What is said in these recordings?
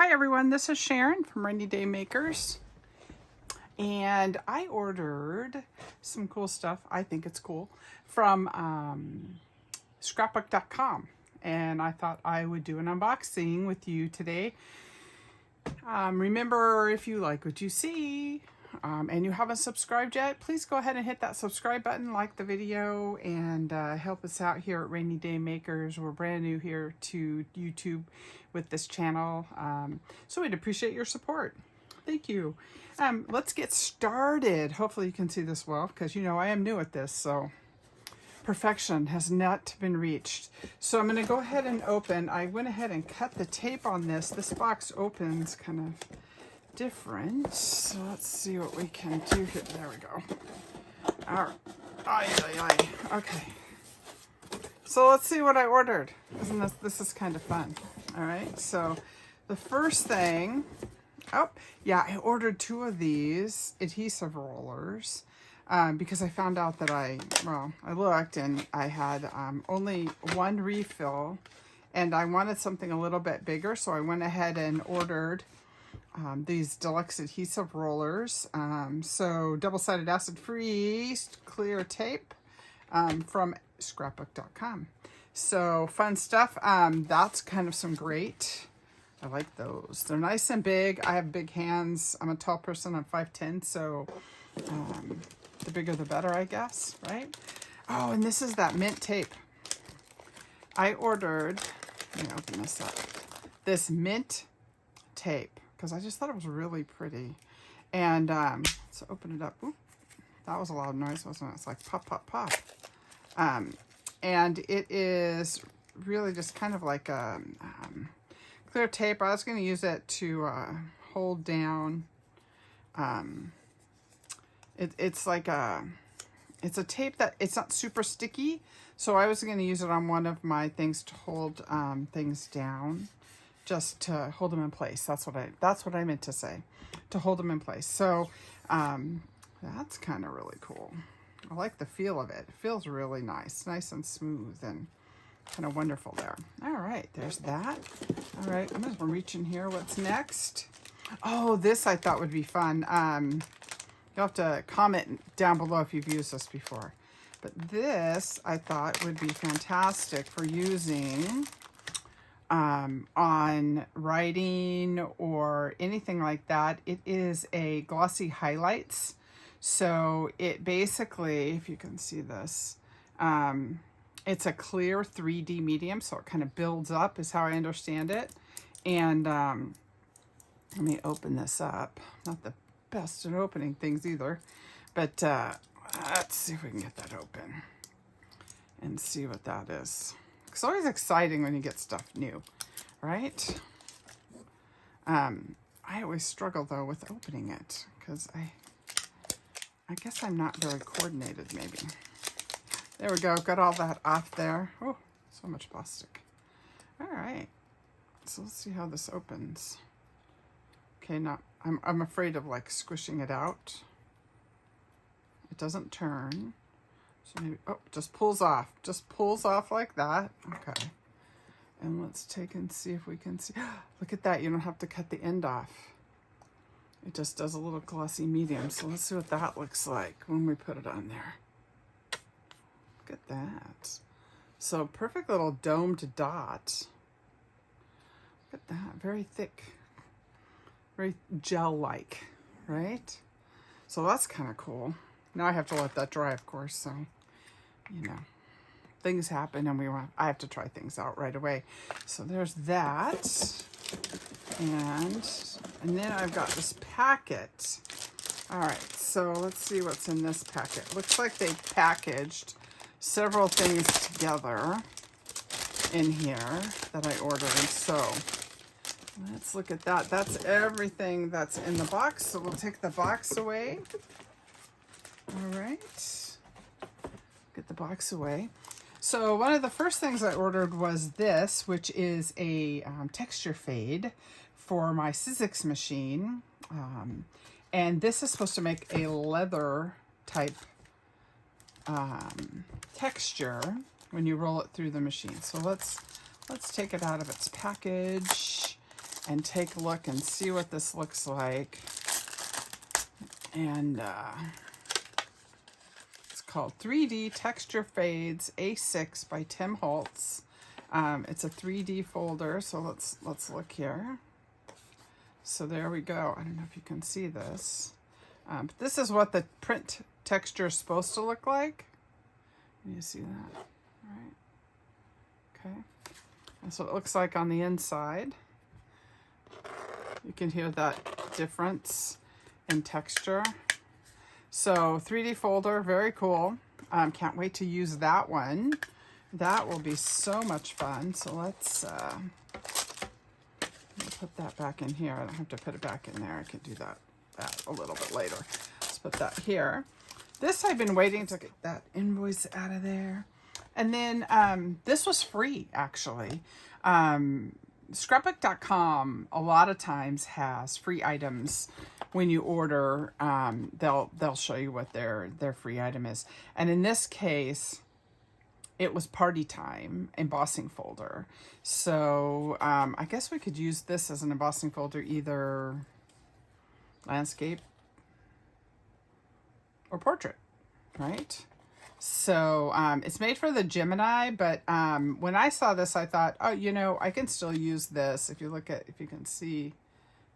Hi everyone, this is Sharon from Rainy Day Makers, and I ordered some cool stuff. I think it's cool from Scrapbook.com, and I thought I would do an unboxing with you today. Remember, if you like what you see and you haven't subscribed yet, please go ahead and hit that subscribe button, like the video, and help us out here at Rainy Day Makers. We're brand new here to YouTube with this channel, so we'd appreciate your support. Thank you. Let's get started. Hopefully you can see this well, because you know I am new at this, so perfection has not been reached. So I'm going to go ahead and open. I went ahead and cut the tape on this. This box opens kind of different. So let's see what we can do here. There we go. All right. Ay, ay, ay. Okay. So let's see what I ordered. Isn't this is kind of fun. All right. So the first thing, oh yeah, I ordered 2 of these adhesive rollers. Because I found out that I looked and I had only 1 refill, and I wanted something a little bit bigger, so I went ahead and ordered these deluxe adhesive rollers. So double-sided acid-free clear tape from Scrapbook.com. So fun stuff. That's kind of some great. I like those. They're nice and big. I have big hands. I'm a tall person. I'm 5'10", so the bigger the better, I guess, right? Oh, and this is that mint tape. I ordered, let me open this up, this mint tape, because I just thought it was really pretty. And let's open it up. Ooh, that was a loud noise, wasn't it? It's like pop, pop, pop. And it is really just kind of like a clear tape. I was going to use it to hold down it's like it's a tape that it's not super sticky, so I was going to use it on one of my things to hold things down, just to hold them in place. That's what I meant to say, to hold them in place. So that's kind of really cool. I like the feel of it. It feels really nice and smooth and kind of wonderful there. All right, there's that. All right, I'm just gonna reach in here. What's next? Oh, this I thought would be fun. You'll have to comment down below if you've used this before. But this, I thought, would be fantastic for using on writing or anything like that. It is a glossy highlights. So it basically, if you can see this, it's a clear 3D medium, so it kind of builds up is how I understand it. And let me open this up. Not the best at opening things either, but let's see if we can get that open and see what that is. It's always exciting when you get stuff new, right? I always struggle though with opening it because I guess I'm not very coordinated maybe. There we go, got all that off there. Oh, so much plastic. All right, so let's see how this opens. Okay, now I'm afraid of like squishing it out. It doesn't turn. So maybe, oh, just pulls off. Just pulls off like that. Okay. And let's take and see if we can see. Look at that, you don't have to cut the end off. It just does a little glossy medium. So let's see what that looks like when we put it on there. Look at that. So perfect little domed dot. Look at that, very thick. Very gel-like, right? So that's kind of cool. Now I have to let that dry, of course, so, you know, things happen and I have to try things out right away. So there's that. And then I've got this packet. All right, so let's see what's in this packet. Looks like they packaged several things together in here that I ordered, so let's look at that. That's everything that's in the box. So we'll take the box away. All right. Get the box away. So one of the first things I ordered was this, which is a texture fade for my Sizzix machine. And this is supposed to make a leather type texture when you roll it through the machine. So let's take it out of its package. and take a look and see what this looks like. And it's called 3D Texture Fades A6 by Tim Holtz. It's a 3D folder, so let's look here. So there we go. I don't know if you can see this. But this is what the print texture is supposed to look like. Can you see that? All right. Okay. That's what it looks like on the inside. You can hear that difference in texture. So 3D folder, very cool. Can't wait to use that one. That will be so much fun. So let's put that back in here. I don't have to put it back in there. I can do that a little bit later. Let's put that here. This I've been waiting to get that invoice out of there. And then this was free, actually. Scrapbook.com a lot of times has free items. When you order, they'll show you what their free item is. And in this case, it was Party Time embossing folder. So I guess we could use this as an embossing folder, either landscape or portrait, right? So it's made for the Gemini, but when I saw this, I thought, oh, you know, I can still use this. If you can see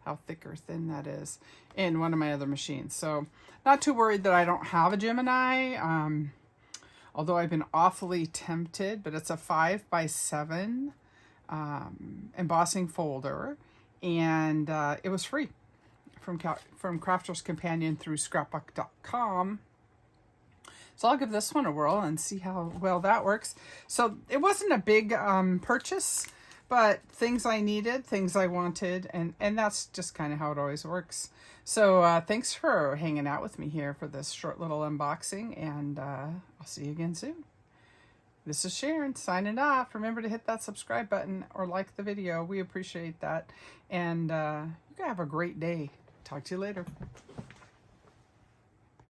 how thick or thin that is in one of my other machines. So not too worried that I don't have a Gemini, although I've been awfully tempted, but it's a 5x7 embossing folder, and it was free from Crafter's Companion through Scrapbook.com. So I'll give this one a whirl and see how well that works. So it wasn't a big purchase, but things I needed, things I wanted, and that's just kind of how it always works. So thanks for hanging out with me here for this short little unboxing, and I'll see you again soon. This is Sharon signing off. Remember to hit that subscribe button or like the video. We appreciate that. And you have a great day. Talk to you later.